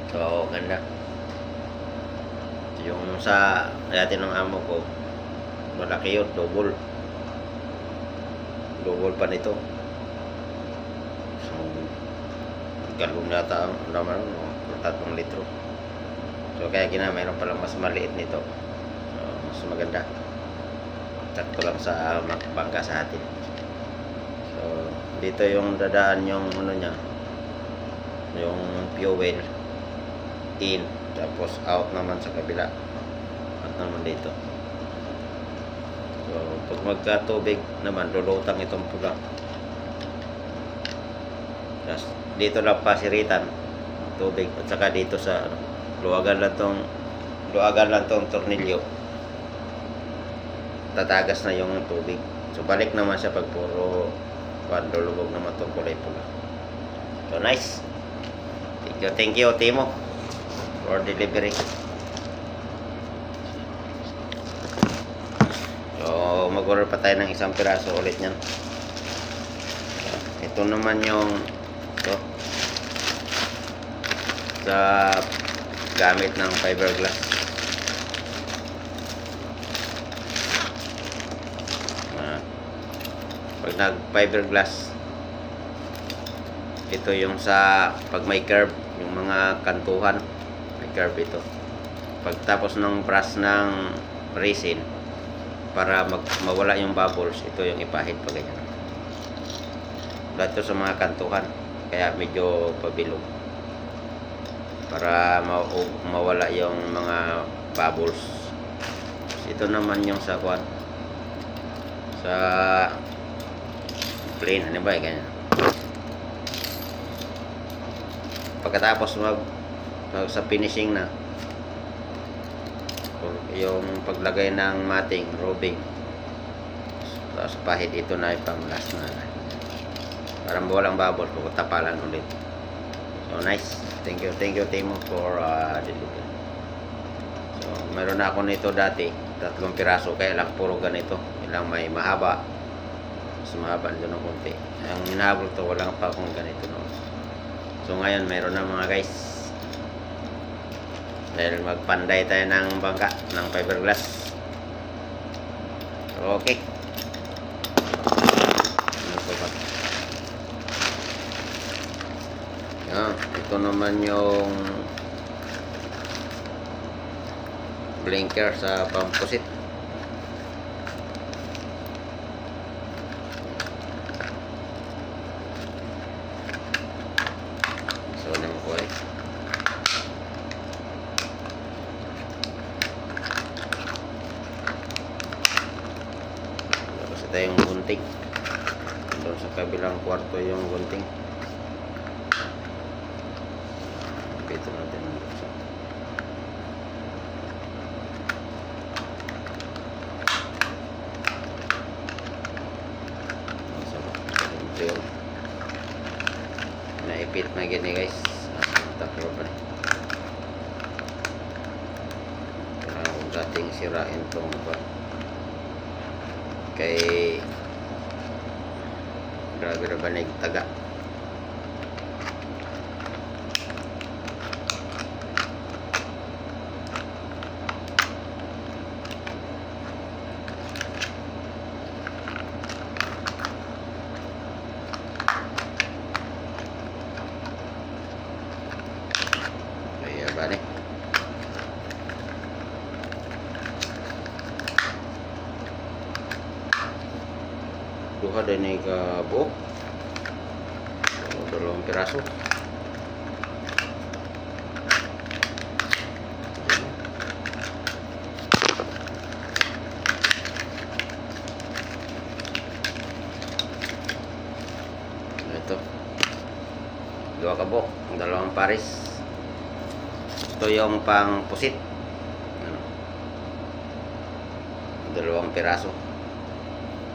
So, ganda. Yung sa dati ng amo ko, malaki yun, double pa nito. So, galon yata ang naman, 3 litro. So, kaya mayroon palang mas maliit nito. So, mas maganda. Sakto lang sa bangka sa atin. So, dito yung dadaan yung ano niya, yung fuel in, tapos out naman sa kabila at naman dito. So, pag magka-tubig naman, lulutang itong pula. Tapos, dito lang pasiritan tubig, at saka dito sa luwagan lang tong tornilyo, tatagas na yung tubig. So, balik naman siya pag puro lulubog naman itong kulay pula. So, nice. Thank you Timo for delivery. So, mag-order pa tayo ng 1 piraso ulit niyan. Ito naman yung sa gamit ng fiberglass. Pag nag fiberglass, ito yung sa pag may curve, yung mga kantuhan may curve ito. Pagtapos ng brush ng resin, para mawala yung bubbles, ito yung ipahid pa ganyan. Dito sa mga kantuhan, kaya medyo pabilog, para mawala yung mga bubbles. Ito naman yung sa sa plain, ano ba ganyan. Pagkatapos sa finishing na, yung paglagay ng mating rubbing, tapos pahid, ito na yung pang last na, para mawalang bubble, tapalan ulit. So, nice. Thank you Timo for delivery. So, meron na ako nito dati, 3 piraso, kaya lang puro ganito. Ilang may mahaba, mas mahaba nito ng konti. Ang hinahabol to, walang pa akong ganito, no? So, ngayon meron na mga guys, dahil magpanday tayo ng bangka ng fiberglass. Okay. Ito naman yung blinker sa pampusit. So, naman ko tapos ito yung gunting. Doon sa kabilang kwarto yung gunting. Ito natin ang buksan. Ito yung naipit na gini guys. Taklo pa rin. Kailangan kong dating sirain itong kay grabe na ba nagtaga. Balik. Duha din ay kabuok. So, 2 piraso. Ito. 2 kabuok. 2 pares. Ito yung pang pusit. 2 piraso.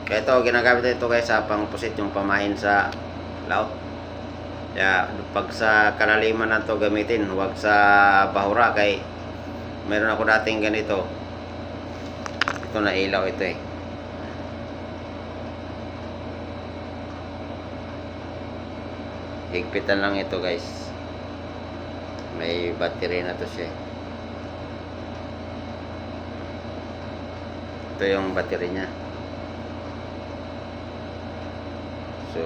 Kaya ito, ginagamit ito guys sa pang pusit, yung pamain sa laot. Kaya pag sa kalaliman na ito gamitin, huwag sa bahura. Kay meron ako dating ganito. Ito na ilaw ito eh. Higpitan lang ito guys. May battery na to siya. Ito yung battery niya. So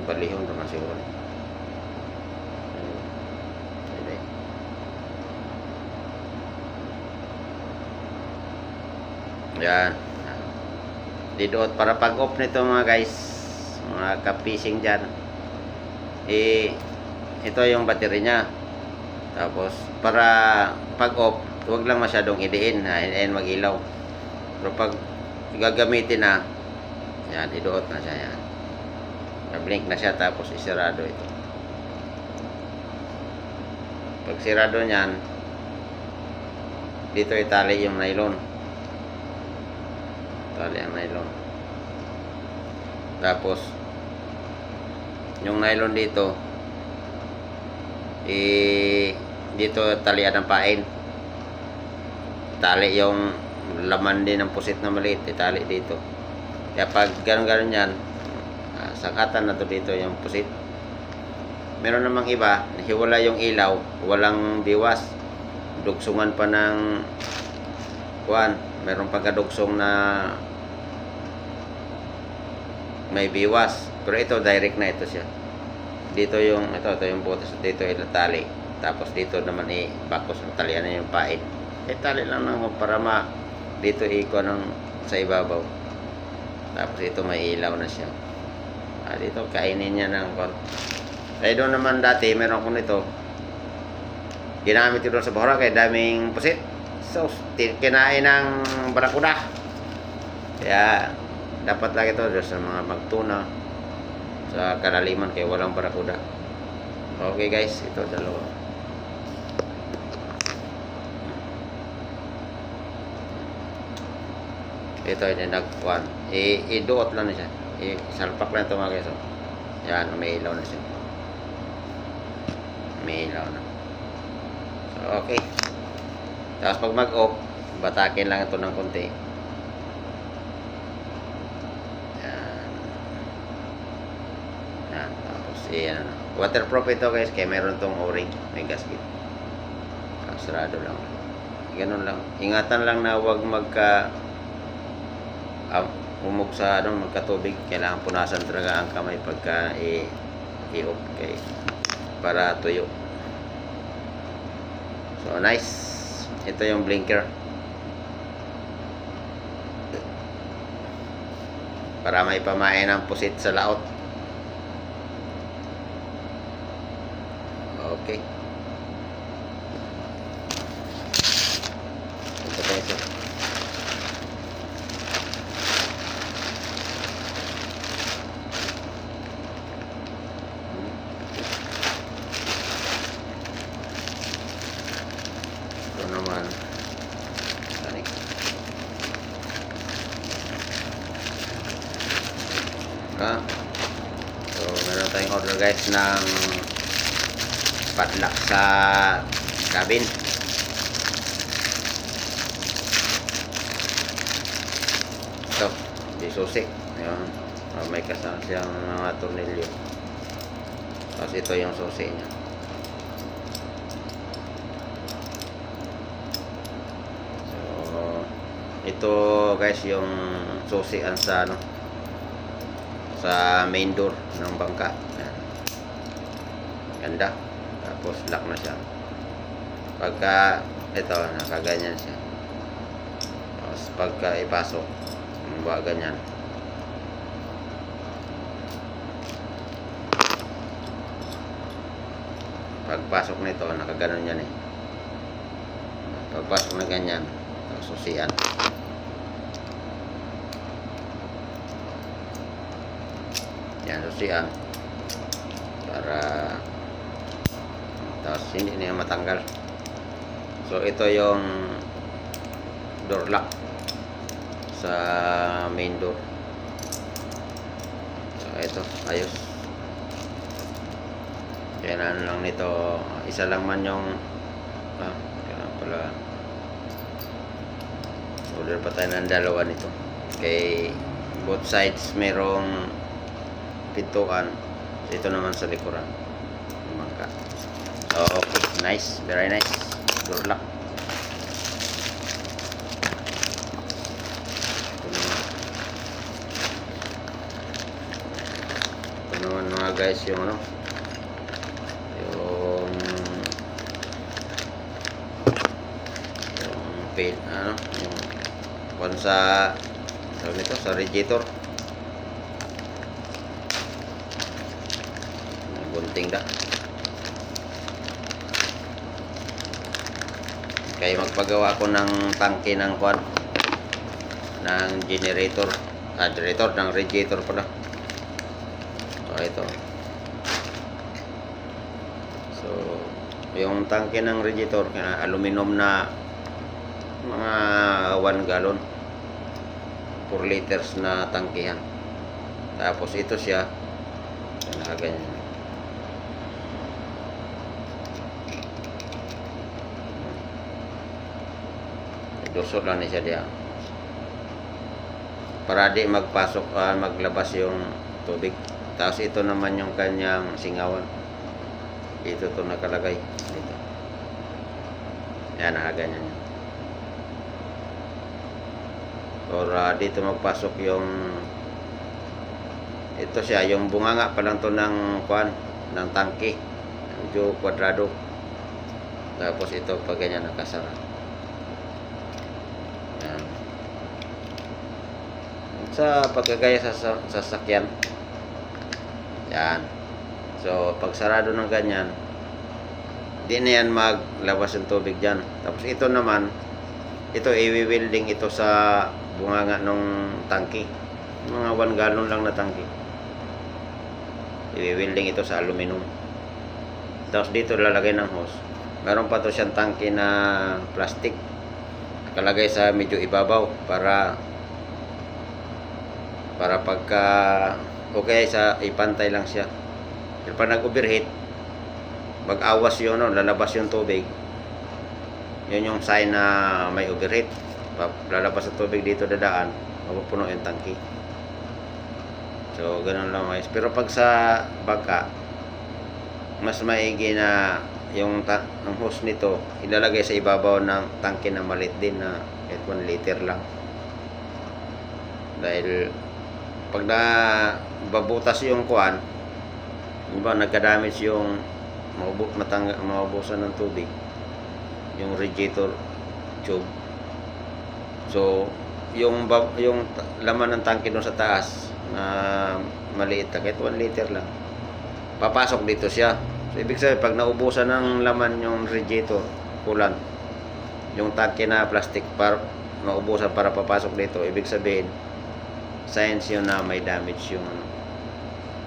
balihon naman siguro. Yan. Didoot para pag off nito mga guys, mga kapising dyan, ito yung battery nya. Tapos para pag off, huwag lang masyadong idiin, and mag-ilaw. Pero pag gagamitin na, yan, idoot na siya. Yan, na-blink na siya, tapos isirado ito. Pag sirado nyan, dito itali yung nylon. Tali ang nylon. Tapos yung nylon dito, dito talian ng pain. Tali yung laman din ng pusit na maliit, itali dito. Kaya pag ganun-ganun yan, sangkatan na to dito yung pusit. Meron namang iba, hiwala yung ilaw, walang biwas, dugsungan pa ng kuwan. Meron pagkadugsong na may biwas, pero ito direct na ito siya. Dito yung ito yung butas, dito ilatali, tapos dito naman bakos ng talian na yung pain. Tali lang ng para dito iko ng sa ibabaw. Tapos ito may ilaw na siya. Dito kainin niya ng kon. Kaya doon naman dati meron ko nito, ginamit ko doon sa Boracay, daming pusit. So kinain ng barakuda. Kaya dapat lagi ito sa mga magtuna sa kalaliman kaya walang barakuda. Okay guys, ito dalawa. Ito yung nagkuhan. Iduot lang na siya. Salpak lang ito mga guys. Yan, may ilaw na siya. May ilaw na. So okay. Tapos pag mag-off, batakin lang ito ng konti. Tapos waterproof ito guys, kaya meron tong o-ring, may gasket. Sarado lang. Ganun lang. Ingatan lang na huwag umog sa magkatubig. Kailangan punasan talaga ang kamay pagka i-off para tuyo. So nice. Ito yung blinker. Para may pamain ang pusit sa laot. Okay. Ito tayo siya. Ito naman. Tanik. So, meron tayong order guys ng padlock sa cabin. Ito, di susi. Ayan. May kasama siyang mga tornilyo. Tapos ito yung susi niya. So, ito guys yung susian sa sa main door ng bangka. Ayan. Ganda. Tapos lock na siya. Pagka ito nakaganyan siya. Tapos pagka ipasok, ganyan. Pagpasok nito nakaganon yan eh. Pagpasok na ganyan, susian. Yan susian para tapos hindi niya matanggal. So ito yung door lock sa main door. So ito ayos. Kailangan lang nito isa lang man yung kailangan pala order pa tayo ng dalawa nito. Okay, both sides merong pintuan. So ito naman sa likuran. Bangka. So Okay, nice, very nice. Good luck. Ito naman mga guys yung ano, yung paint, ano, yung kung sa nito, sa radiator. Gunting da. Kaya magpagawa ko ng tangke ng kwan, ng generator, generator ng radiator pala. So ito. So yung tangke ng radiator, aluminum na mga 1 gallon, 4 liters na tangkihan. Tapos ito siya, nakaganyan. Dusot lang niya diya para di magpasok, maglabas yung tubig. Tapos ito naman yung kanyang singawan. Ito to nakalagay dito. Yan, nakaganyan. Para dito magpasok yung, ito siya, yung bunganga pa lang to ng kwan, ng tangke, medyo kwadrado. Tapos ito pag ganyan nakasara. Yan. Sa pagkagaya sa sasakyan. Yan. So pag sarado ng ganyan, di na yan maglabas ng tubig dyan. Tapos ito naman, ito i-welding ito sa bunganga ng tangke, mga 1 gallon lang na tangke. I-welding ito sa aluminum. Tapos dito lalagay ng hose. Meron pa to siyang tangke na plastic, nakalagay sa medyo ibabaw para pagka okay sa ipantay lang siya. Pero pag nag-overheat, mag-awas yun, no, lalabas yung tubig. Yun yung sign na may overheat. Lalabas ang tubig dito dadaan, mapupuno yung tangke. So ganun lang guys. Pero pag sa bangka, mas maigi na yung ang hose nito ilalagay sa ibabaw ng tangke na maliit din na 1 liter lang. Dahil pag na babutas yung kuan, diba, nagka-damage yung maubusan ng tubig, yung radiator tube. So yung laman ng tangke doon sa taas na maliit, kahit 1 liter lang, papasok dito siya. So ibig sabihin, pag naubusan ng laman yung radiator coolant, yung tangke na plastic para maubusan para papasok dito, ibig sabihin signs yun na may damage yung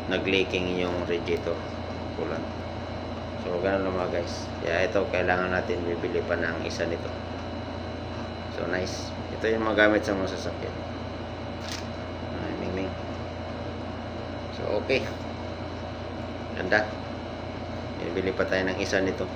nag-leaking yung radiator coolant. So ganun lang mga guys. Kaya ito kailangan natin bibili pa ng isa nito. So nice. Ito yung magamit sa mga sasakyan. Ming. So okay. Ganda. Bibili pa tayo ng isa nito.